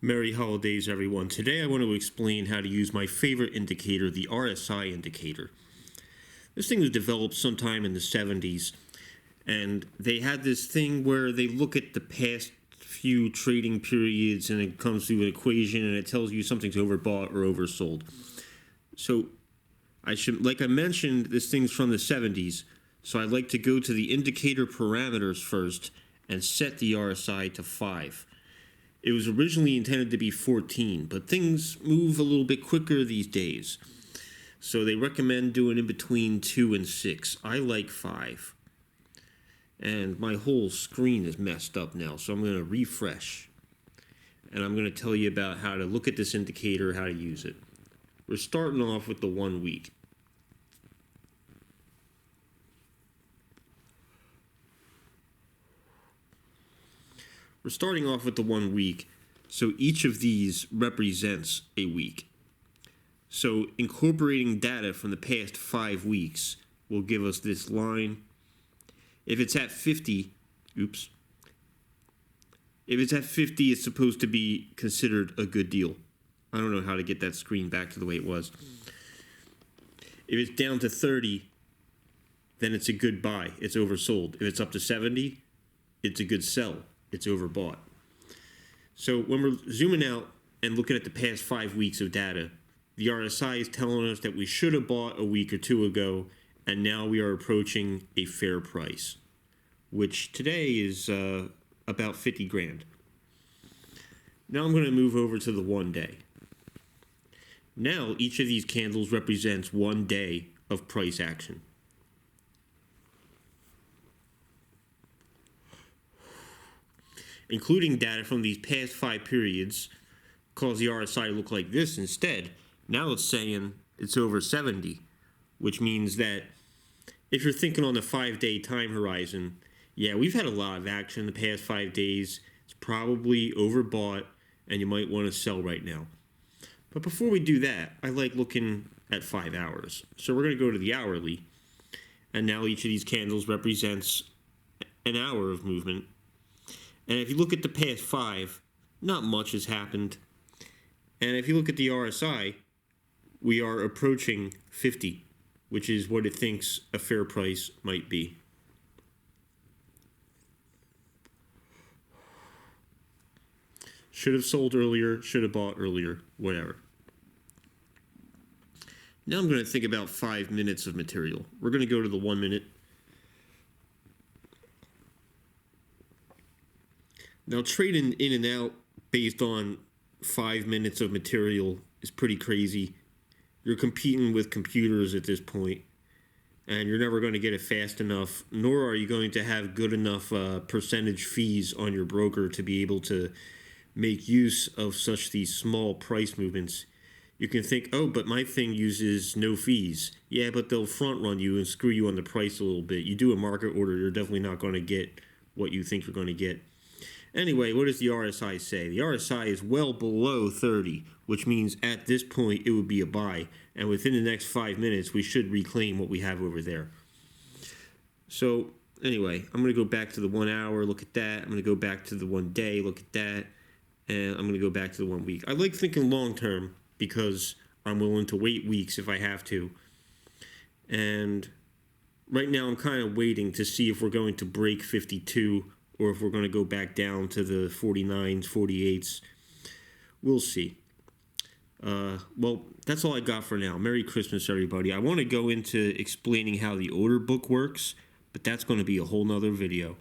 Merry holidays, everyone. Today I want to explain how to use my favorite indicator, the RSI indicator. This thing was developed sometime in the 70s, and they had this thing where they look at the past few trading periods and it comes through an equation and it tells you something's overbought or oversold. So like I mentioned, this thing's from the 70s, so I'd like to go to the indicator parameters first and set the RSI to 5. It was originally intended to be 14, but things move a little bit quicker these days. So they recommend doing in between 2 and 6. I like 5. And my whole screen is messed up now, so I'm going to refresh. And I'm going to tell you about how to look at this indicator, how to use it. We're starting off with the 1 week. We're starting off with the 1 week, so each of these represents a week. So incorporating data from the past 5 weeks will give us this line. If it's at 50, if it's at 50, it's supposed to be considered a good deal. I don't know how to get that screen back to the way it was. If it's down to 30, then it's a good buy. It's oversold. If it's up to 70, it's a good sell. It's overbought. So when we're zooming out and looking at the past 5 weeks of data, the RSI is telling us that we should have bought a week or two ago, and now we are approaching a fair price, which today is about 50 grand. Now I'm going to move over to the 1 day. Now each of these candles represents 1 day of price action. Including data from these past 5 periods cause the RSI to look like this instead. Now it's saying it's over 70, which means that if you're thinking on the 5-day time horizon, yeah, we've had a lot of action in the past 5 days. It's probably overbought, and you might want to sell right now. But before we do that, I like looking at 5 hours. So we're going to go to the hourly, and now each of these candles represents an hour of movement. And if you look at the past 5, not much has happened. And if you look at the RSI, we are approaching 50, which is what it thinks a fair price might be. Should have sold earlier, should have bought earlier, whatever. Now I'm going to think about 5 minutes of material. We're going to go to the 1 minute. Now, trading in and out based on 5 minutes of material is pretty crazy. You're competing with computers at this point, and you're never going to get it fast enough, nor are you going to have good enough percentage fees on your broker to be able to make use of these small price movements. You can think, oh, but my thing uses no fees. Yeah, but they'll front run you and screw you on the price a little bit. You do a market order, you're definitely not going to get what you think you're going to get. Anyway, what does the RSI say? The RSI is well below 30, which means at this point it would be a buy. And within the next 5 minutes, we should reclaim what we have over there. So anyway, I'm going to go back to the 1 hour, look at that. I'm going to go back to the 1 day, look at that. And I'm going to go back to the 1 week. I like thinking long term because I'm willing to wait weeks if I have to. And right now I'm kind of waiting to see if we're going to break 52 or if we're going to go back down to the 49s, 48s. We'll see. Well, that's all I got for now. Merry Christmas, everybody. I want to go into explaining how the order book works, but that's going to be a whole nother video.